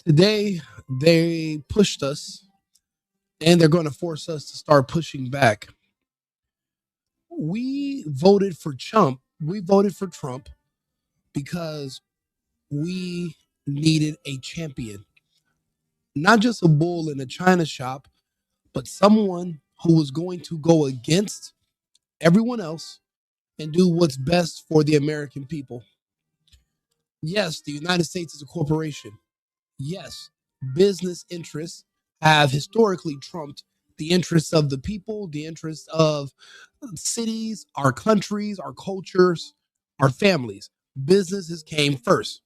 Today, they pushed us and they're going to force us to start pushing back. We voted for Trump. We voted for Trump because we needed a champion, not just a bull in a china shop, but someone who was going to go against everyone else and do what's best for the American people. Yes, the United States is a corporation. Yes, business interests have historically trumped the interests of the people, the interests of cities, our countries, our cultures, our families. Businesses came first.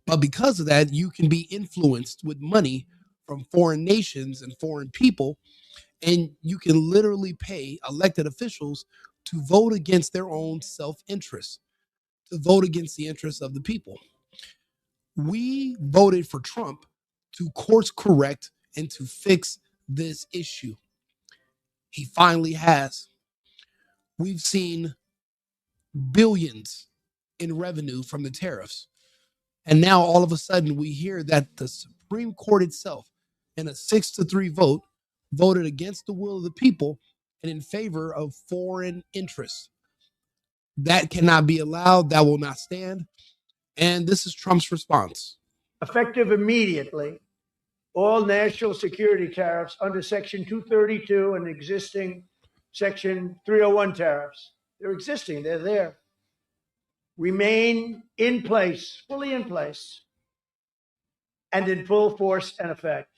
But because of that, you can be influenced with money from foreign nations and foreign people, and you can literally pay elected officials to vote against their own self interest, to vote against the interests of the people. We voted for Trump to course correct and to fix this issue. He finally has. We've seen billions in revenue from the tariffs. And now all of a sudden we hear that the Supreme Court itself, in a 6-3 vote, voted against the will of the people and in favor of foreign interests. That cannot be allowed. That will not stand. And this is Trump's response. Effective immediately, all national security tariffs under Section 232 and existing Section 301 tariffs, they're existing, they're there, remain in place, fully in place, and in full force and effect.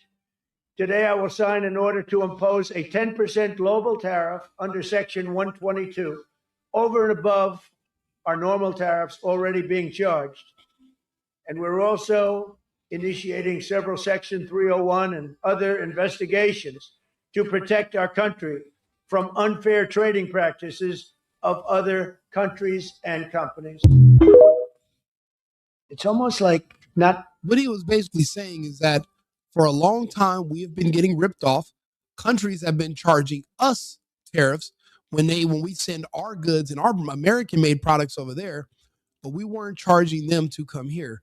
Today, I will sign an order to impose a 10% global tariff under Section 122 over and above our normal tariffs already being charged. And we're also initiating several Section 301 and other investigations to protect our country from unfair trading practices of other countries and companies. It's almost like not. What he was basically saying is that for a long time we have been getting ripped off. Countries have been charging us tariffs when we send our goods and our American made products over there, but we weren't charging them to come here.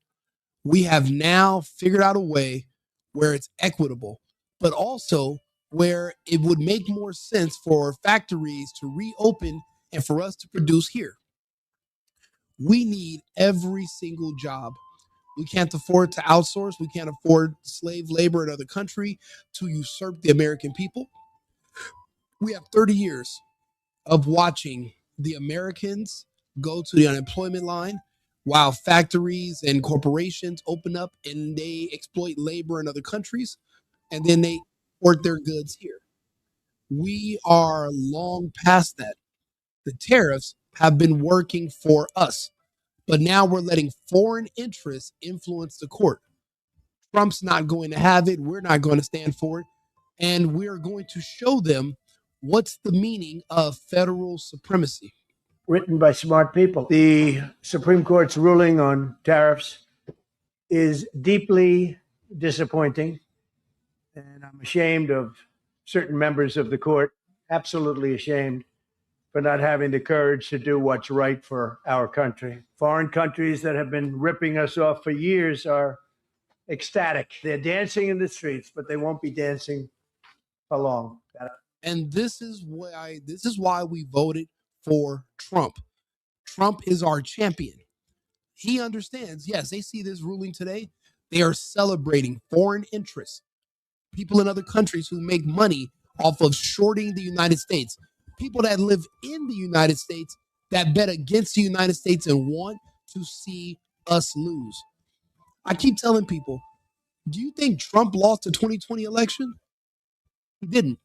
We have now figured out a way where it's equitable, but also where it would make more sense for factories to reopen and for us to produce here. We need every single job. We can't afford to outsource. We can't afford slave labor in another country to usurp the American people. We have 30 years of watching the Americans go to the unemployment line while factories and corporations open up and they exploit labor in other countries and then they import their goods here. We are long past that. The tariffs have been working for us, but now we're letting foreign interests influence the court. Trump's not going to have it. We're not going to stand for it. And we're going to show them what's the meaning of federal supremacy. Written by smart people. The Supreme Court's ruling on tariffs is deeply disappointing, and I'm ashamed of certain members of the court, absolutely ashamed, for not having the courage to do what's right for our country. Foreign countries that have been ripping us off for years are ecstatic. They're dancing in the streets, but they won't be dancing for long. And this is why we voted for Trump. Trump is our champion. He understands. Yes, they see this ruling today. They are celebrating foreign interests, people in other countries who make money off of shorting the United States, people that live in the United States that bet against the United States and want to see us lose. I keep telling people, do you think Trump lost the 2020 election? He didn't.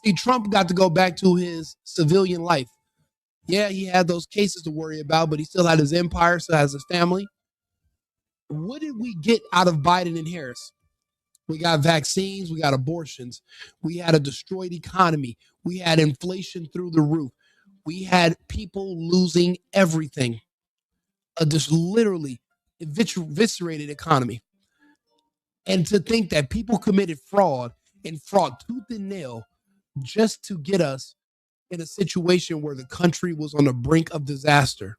See, Trump got to go back to his civilian life. Yeah, he had those cases to worry about, but he still had his empire, still has his family. What did we get out of Biden and Harris? We got vaccines, we got abortions, we had a destroyed economy, we had inflation through the roof, we had people losing everything, a just literally eviscerated economy. And to think that people committed fraud and fraud tooth and nail just to get us in a situation where the country was on the brink of disaster.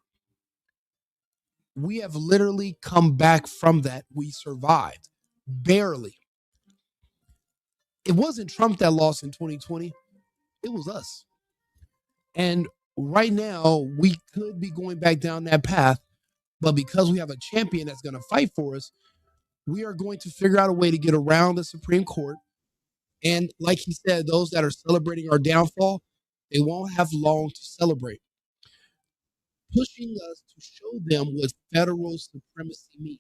We have literally come back from that. We survived. barely. It wasn't Trump that lost in 2020. It was us. And right now, we could be going back down that path. But because we have a champion that's going to fight for us, we are going to figure out a way to get around the Supreme Court. And like he said, those that are celebrating our downfall, they won't have long to celebrate. Pushing us to show them what federal supremacy means.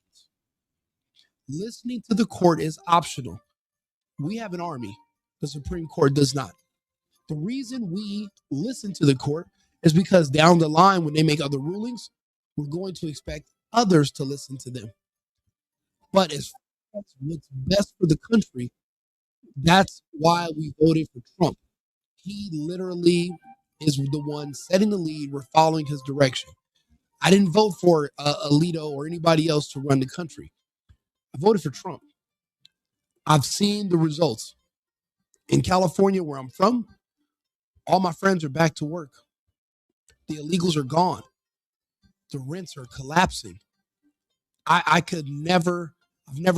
Listening to the court is optional. We have an army. The Supreme Court does not. The reason we listen to the court is because down the line, when they make other rulings, we're going to expect others to listen to them. But as far as what's best for the country, that's why we voted for Trump. He literally is the one setting the lead. We're following his direction. I didn't vote for Alito or anybody else to run the country. I voted for Trump. I've seen the results. In California, where I'm from, all my friends are back to work. The illegals are gone. The rents are collapsing. I've never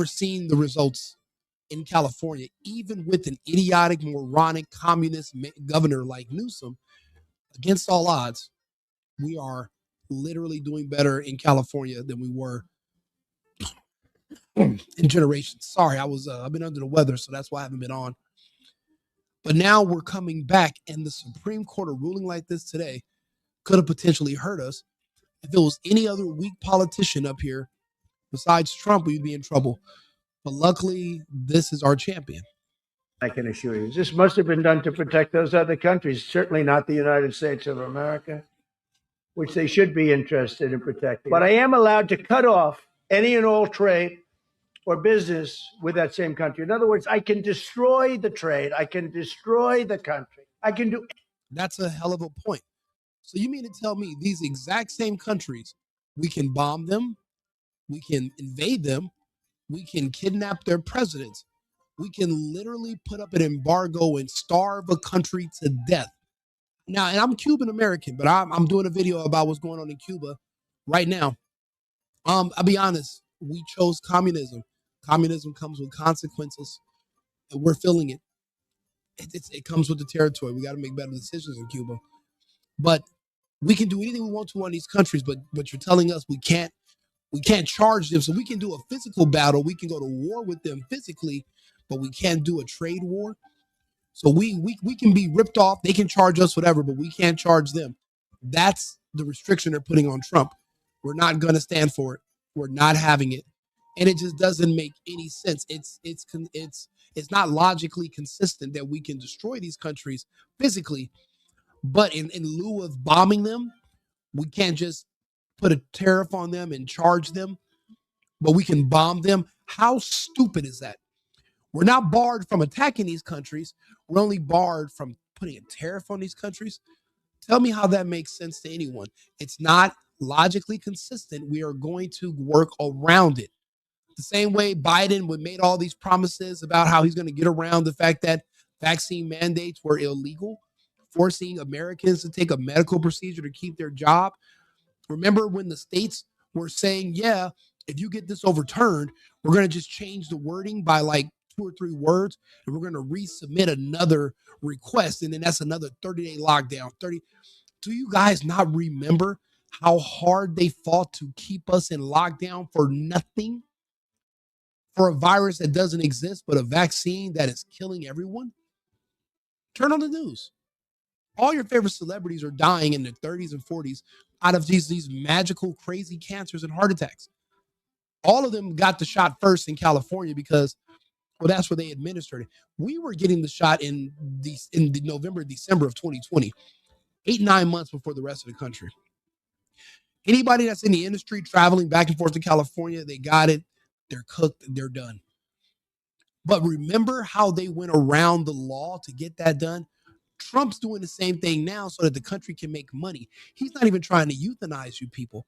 seen the results in California, even with an idiotic, moronic, communist governor like Newsom. Against all odds, we are literally doing better in California than we were in generations. Sorry, I've been under the weather, so that's why I haven't been on. But now we're coming back, and the Supreme Court, a ruling like this today, could have potentially hurt us. If it was any other weak politician up here besides Trump, we'd be in trouble. But luckily, this is our champion. I can assure you, this must have been done to protect those other countries, certainly not the United States of America, which they should be interested in protecting. But I am allowed to cut off any and all trade or business with that same country. In other words, I can destroy the trade. I can destroy the country. I can do. That's a hell of a point. So you mean to tell me these exact same countries, we can bomb them, we can invade them, we can kidnap their presidents, we can literally put up an embargo and starve a country to death. Now, and I'm Cuban American, but I'm doing a video about what's going on in Cuba right now. I'll be honest, we chose communism. Communism comes with consequences, and we're feeling it. It comes with the territory. We got to make better decisions in Cuba. But we can do anything we want to on these countries, but you're telling us we can't charge them. So we can do a physical battle. We can go to war with them physically, but we can't do a trade war. So we can be ripped off. They can charge us whatever, but we can't charge them. That's the restriction they're putting on Trump. We're not going to stand for it. We're not having it. And it just doesn't make any sense. It's not logically consistent that we can destroy these countries physically, but in lieu of bombing them, we can't just put a tariff on them and charge them, but we can bomb them. How stupid is that? We're not barred from attacking these countries. We're only barred from putting a tariff on these countries. Tell me how that makes sense to anyone. It's not logically consistent. We are going to work around it. The same way Biden made all these promises about how he's going to get around the fact that vaccine mandates were illegal, forcing Americans to take a medical procedure to keep their job. Remember when the states were saying, yeah, if you get this overturned, we're going to just change the wording by like 2 or 3 words, and we're going to resubmit another request, and then that's another 30-day lockdown. Do you guys not remember how hard they fought to keep us in lockdown for nothing? For a virus that doesn't exist, but a vaccine that is killing everyone? Turn on the news. All your favorite celebrities are dying in their 30s and 40s out of these magical, crazy cancers and heart attacks. All of them got the shot first in California because, well, that's where they administered it. We were getting the shot in the November, December of 2020, 8-9 months before the rest of the country. Anybody that's in the industry traveling back and forth to California, they got it. They're cooked. They're done. But remember how they went around the law to get that done? Trump's doing the same thing now so that the country can make money. He's not even trying to euthanize you people.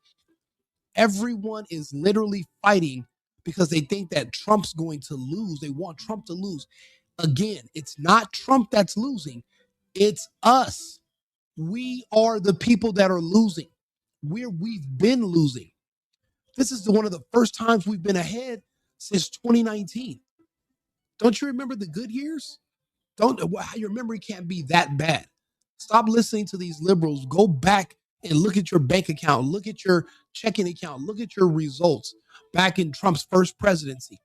Everyone is literally fighting because they think that Trump's going to lose. They want Trump to lose. Again, it's not Trump that's losing. It's us. We are the people that are losing. We've been losing. This is one of the first times we've been ahead since 2019. Don't you remember the good years? Don't Your memory can't be that bad. Stop listening to these liberals. Go back and look at your bank account, look at your checking account, look at your results back in Trump's first presidency.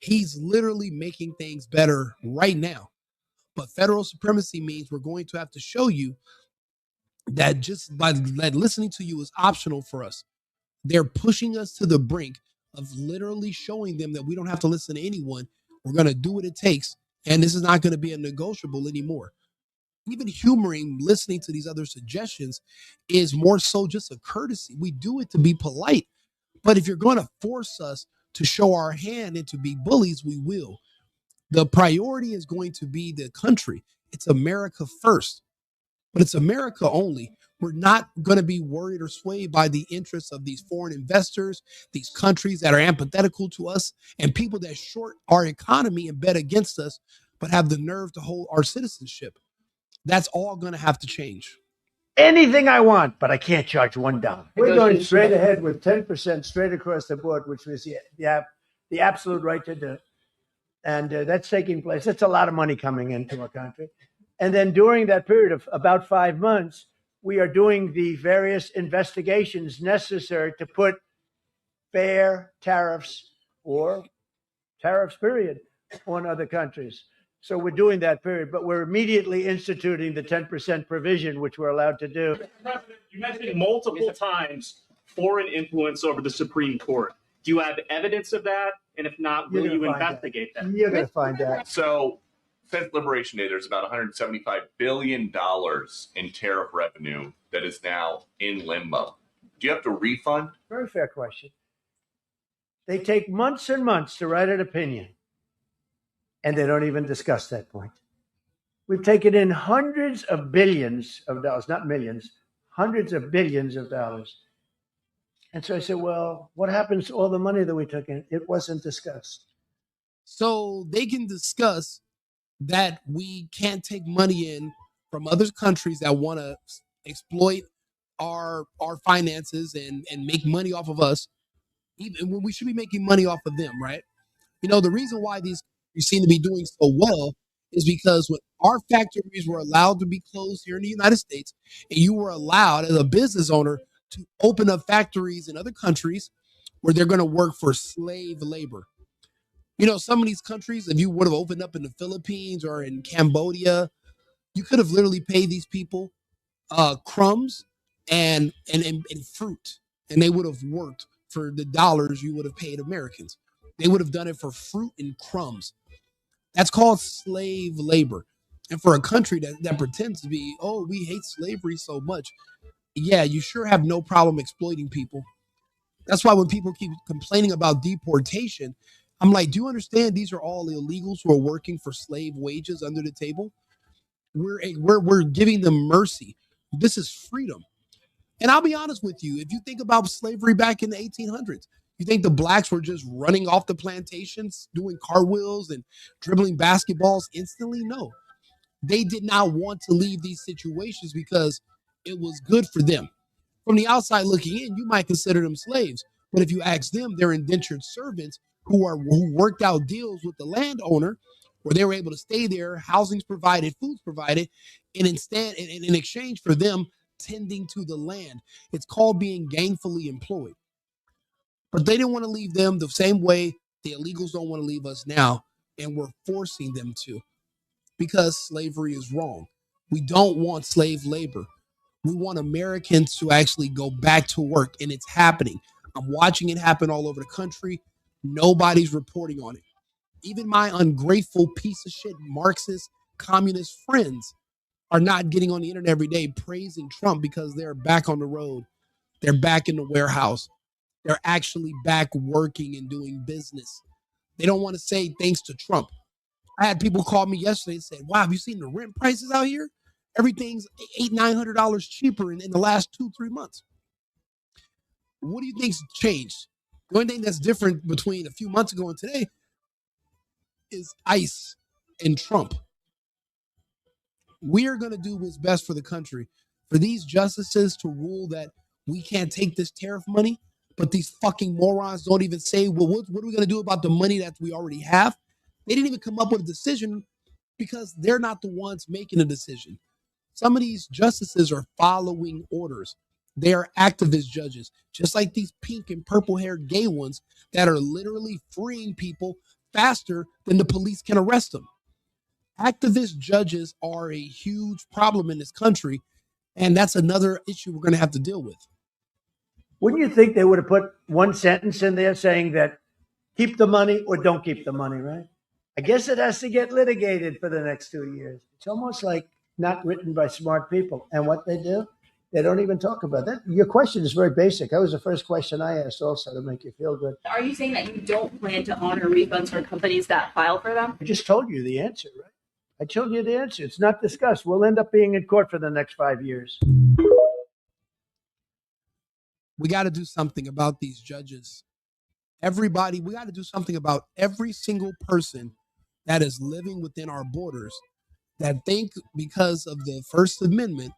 He's literally making things better right now. But federal supremacy means we're going to have to show you that just by listening to you is optional for us. They're pushing us to the brink of literally showing them that we don't have to listen to anyone. We're going to do what it takes. And this is not going to be a negotiable anymore. Even humoring, listening to these other suggestions is more so just a courtesy. We do it to be polite. But if you're going to force us to show our hand and to be bullies, we will. The priority is going to be the country. It's America first, but it's America only. We're not going to be worried or swayed by the interests of these foreign investors, these countries that are antithetical to us, and people that short our economy and bet against us, but have the nerve to hold our citizenship. That's all going to have to change. Anything I want, but I can't charge $1. We're going straight ahead with 10% straight across the board, which was the absolute right to do. And that's taking place. That's a lot of money coming into our country. And then during that period of about 5 months, we are doing the various investigations necessary to put fair tariffs or tariffs, period, on other countries. So we're doing that period, but we're immediately instituting the 10% provision, which we're allowed to do. You mentioned multiple times foreign influence over the Supreme Court. Do you have evidence of that? And if not, will you investigate that? You're going to find out. So since Liberation Day, there's about $175 billion in tariff revenue that is now in limbo. Do you have to refund? Very fair question. They take months and months to write an opinion, and they don't even discuss that point. We've taken in hundreds of billions of dollars, not millions, hundreds of billions of dollars. And so I said, well, what happens to all the money that we took in? It wasn't discussed. So they can discuss that we can't take money in from other countries that want to exploit our finances and make money off of us, even when we should be making money off of them, right? You know, the reason why these countries seem to be doing so well is because when our factories were allowed to be closed here in the United States, and you were allowed as a business owner to open up factories in other countries where they're going to work for slave labor. You know, some of these countries, if you would have opened up in the Philippines or in Cambodia, you could have literally paid these people crumbs and fruit, and they would have worked for the dollars you would have paid Americans. They would have done it for fruit and crumbs. That's called slave labor. And for a country that pretends to be, oh, we hate slavery so much, yeah, you sure have no problem exploiting people. That's why when people keep complaining about deportation, I'm like, do you understand these are all illegals who are working for slave wages under the table? We're giving them mercy. This is freedom. And I'll be honest with you, if you think about slavery back in the 1800s, you think the blacks were just running off the plantations, doing cartwheels and dribbling basketballs instantly? No. They did not want to leave these situations because it was good for them. From the outside looking in, you might consider them slaves. But if you ask them, they're indentured servants who worked out deals with the landowner where they were able to stay there, housing's provided, food's provided, and instead, in exchange for them tending to the land. It's called being gainfully employed. But they didn't want to leave them the same way the illegals don't want to leave us now, and we're forcing them to because slavery is wrong. We don't want slave labor. We want Americans to actually go back to work, and it's happening. I'm watching it happen all over the country. Nobody's reporting on it. Even my ungrateful piece of shit Marxist communist friends are not getting on the internet every day praising Trump because they're back on the road. They're back in the warehouse. They're actually back working and doing business. They don't want to say thanks to Trump. I had people call me yesterday and said, wow, have you seen the rent prices out here? Everything's $800-900 cheaper in the last 2-3 months. What do you think's changed? The only thing that's different between a few months ago and today is ICE and Trump. We are going to do what's best for the country. For these justices to rule that we can't take this tariff money But these fucking morons don't even say, well, what are we going to do about the money that we already have? They didn't even come up with a decision because they're not the ones making a decision. Some of these justices are following orders. They are activist judges, just like these pink and purple haired gay ones that are literally freeing people faster than the police can arrest them. Activist judges are a huge problem in this country, and that's another issue we're going to have to deal with. Wouldn't you think they would have put one sentence in there saying that keep the money or don't keep the money, right? I guess it has to get litigated for the next 2 years. It's almost like not written by smart people. And what they do, they don't even talk about that. Your question is very basic. That was the first question I asked also to make you feel good. Are you saying that you don't plan to honor refunds for companies that file for them? I just told you the answer, right? I told you the answer. It's not discussed. We'll end up being in court for the next 5 years. We got to do something about these judges. Everybody, we got to do something about every single person that is living within our borders that think because of the First Amendment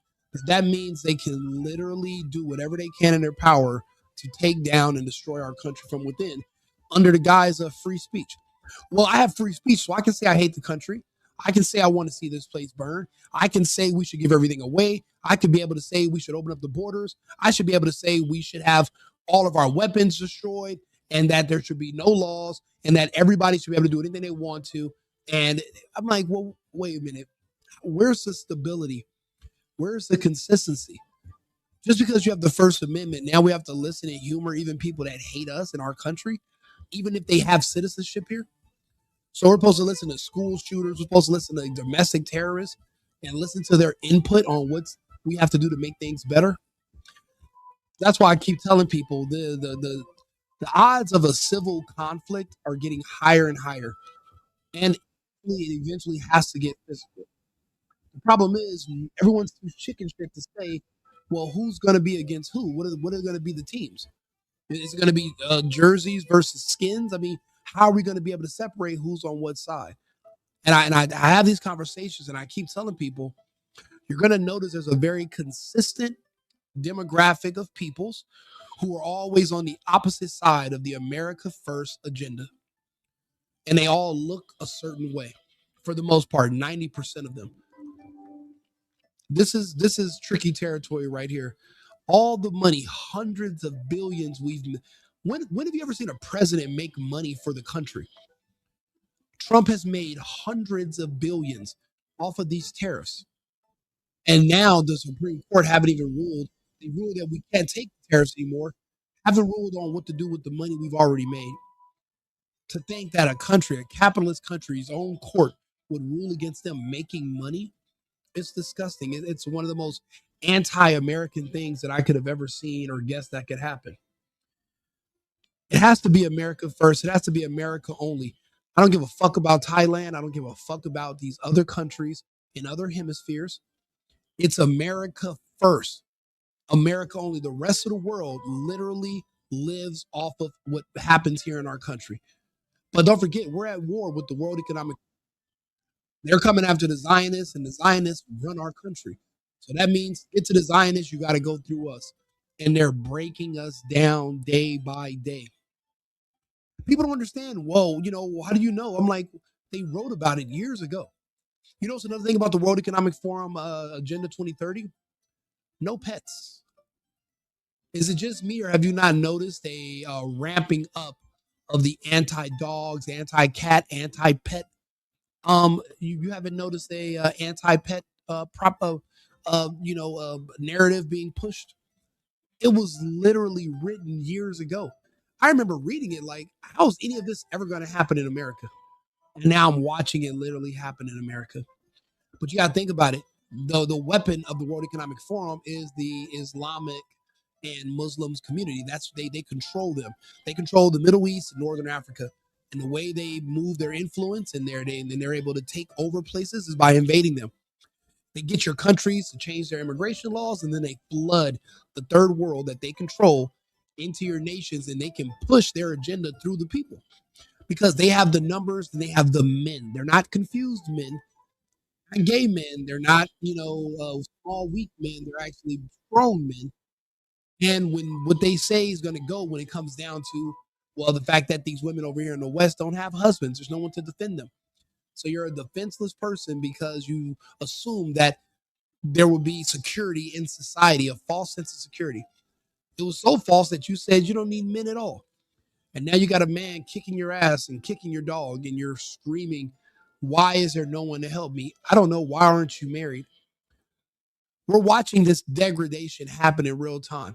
that means they can literally do whatever they can in their power to take down and destroy our country from within under the guise of free speech. Well, I have free speech, so I can say I hate the country. I can say I want to see this place burn. I can say we should give everything away. I could be able to say we should open up the borders. I should be able to say we should have all of our weapons destroyed and that there should be no laws and that everybody should be able to do anything they want to. And I'm like, well, wait a minute. Where's the stability? Where's the consistency? Just because you have the First Amendment, now we have to listen and humor even people that hate us in our country, even if they have citizenship here. So we're supposed to listen to school shooters. We're supposed to listen to domestic terrorists and listen to their input on what we have to do to make things better. That's why I keep telling people the odds of a civil conflict are getting higher and higher. And it eventually has to get physical. The problem is everyone's too chicken shit to say, well, who's going to be against who? What are going to be the teams? Is it going to be jerseys versus skins? I mean, how are we going to be able to separate who's on what side? And I have these conversations and I keep telling people, you're going to notice there's a very consistent demographic of peoples who are always on the opposite side of the America First agenda. And they all look a certain way. For the most part, 90% of them. This is tricky territory right here. All the money, hundreds of billions when have you ever seen a president make money for the country? Trump has made hundreds of billions off of these tariffs. And now the Supreme Court haven't even ruled. They ruled that we can't take the tariffs anymore. Haven't ruled on what to do with the money we've already made. To think that a capitalist country's own court would rule against them making money, it's disgusting. It's one of the most anti-American things that I could have ever seen or guessed that could happen. It has to be America first. It has to be America only. I don't give a fuck about Thailand. I don't give a fuck about these other countries in other hemispheres. It's America first. America only. The rest of the world literally lives off of what happens here in our country. But don't forget, we're at war with the World Economic. They're coming after the Zionists, and the Zionists run our country. So that means get to the Zionists, you got to go through us. And they're breaking us down day by day. People don't understand. Whoa, how do you know? I'm like, they wrote about it years ago. You know, it's another thing about the World Economic Forum Agenda 2030. No pets. Is it just me, or have you not noticed a ramping up of the anti-dogs, anti-cat, anti-pet? You haven't noticed a anti-pet narrative being pushed? It was literally written years ago. I remember reading it like, how is any of this ever going to happen in America? And now I'm watching it literally happen in America. But you got to think about it. The weapon of the World Economic Forum is the Islamic and Muslims community. That's they control them. They control the Middle East and Northern Africa. And the way they move their influence and they're able to take over places is by invading them. They get your countries to change their immigration laws, and then they flood the third world that they control into your nations, and they can push their agenda through the people because they have the numbers and they have the men. They're not confused men, not gay men. They're not, small, weak men. They're actually grown men. And when what they say is going to go when it comes down to, well, the fact that these women over here in the West don't have husbands, there's no one to defend them. So you're a defenseless person because you assume that there will be security in society, a false sense of security. It was so false that you said you don't need men at all. And now you got a man kicking your ass and kicking your dog, and you're screaming, why is there no one to help me? I don't know. Why aren't you married? We're watching this degradation happen in real time.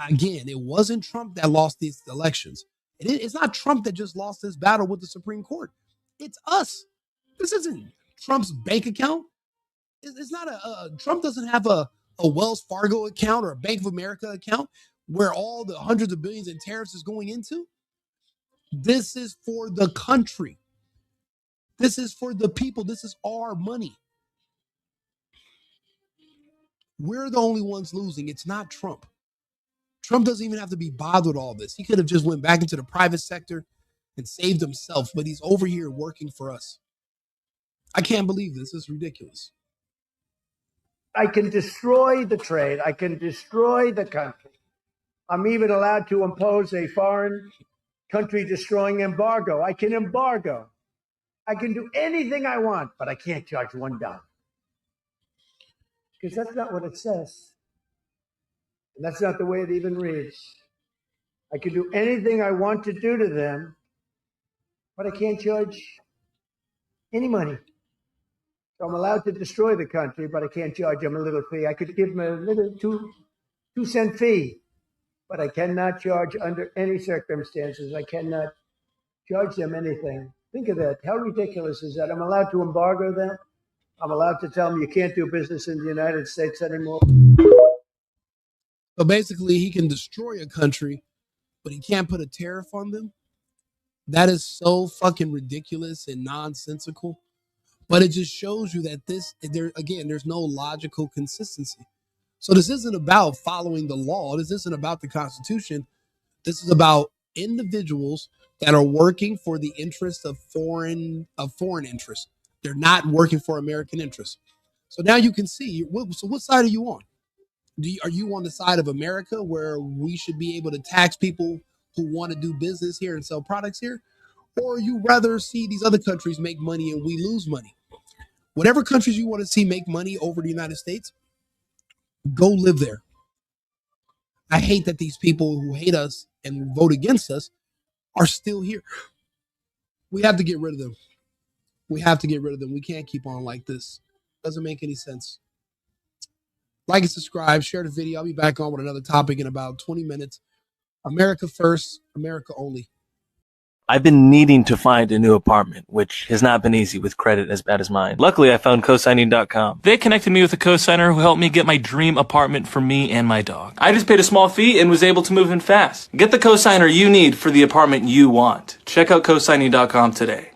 Again, it wasn't Trump that lost these elections. It's not Trump that just lost this battle with the Supreme Court. It's us. This isn't Trump's bank account. It's not Trump doesn't have a Wells Fargo account or a Bank of America account where all the hundreds of billions in tariffs is going into. This is for the country. This is for the people. This is our money. We're the only ones losing. It's not Trump. Trump doesn't even have to be bothered with all this. He could have just went back into the private sector and saved himself, but he's over here working for us. I can't believe this. This is ridiculous. I can destroy the trade. I can destroy the country. I'm even allowed to impose a foreign country destroying embargo. I can embargo. I can do anything I want, but I can't charge $1. Because that's not what it says. And that's not the way it even reads. I can do anything I want to do to them, but I can't charge any money. So I'm allowed to destroy the country, but I can't charge them a little fee. I could give them a little 2-cent fee, but I cannot charge under any circumstances. I cannot charge them anything. Think of that. How ridiculous is that? I'm allowed to embargo them. I'm allowed to tell them you can't do business in the United States anymore. So basically, he can destroy a country, but he can't put a tariff on them. That is so fucking ridiculous and nonsensical. But it just shows you that there's no logical consistency. So this isn't about following the law. This isn't about the Constitution. This is about individuals that are working for the interest of foreign interests. They're not working for American interests. So now you can see. So what side are you on? Are you on the side of America, where we should be able to tax people who want to do business here and sell products here? Or you rather see these other countries make money and we lose money? Whatever countries you want to see make money over the United States, go live there. I hate that these people who hate us and vote against us are still here. We have to get rid of them. We have to get rid of them. We can't keep on like this. Doesn't make any sense. Like and subscribe, share the video. I'll be back on with another topic in about 20 minutes. America first, America only. I've been needing to find a new apartment, which has not been easy with credit as bad as mine. Luckily, I found cosigning.com. They connected me with a cosigner who helped me get my dream apartment for me and my dog. I just paid a small fee and was able to move in fast. Get the cosigner you need for the apartment you want. Check out cosigning.com today.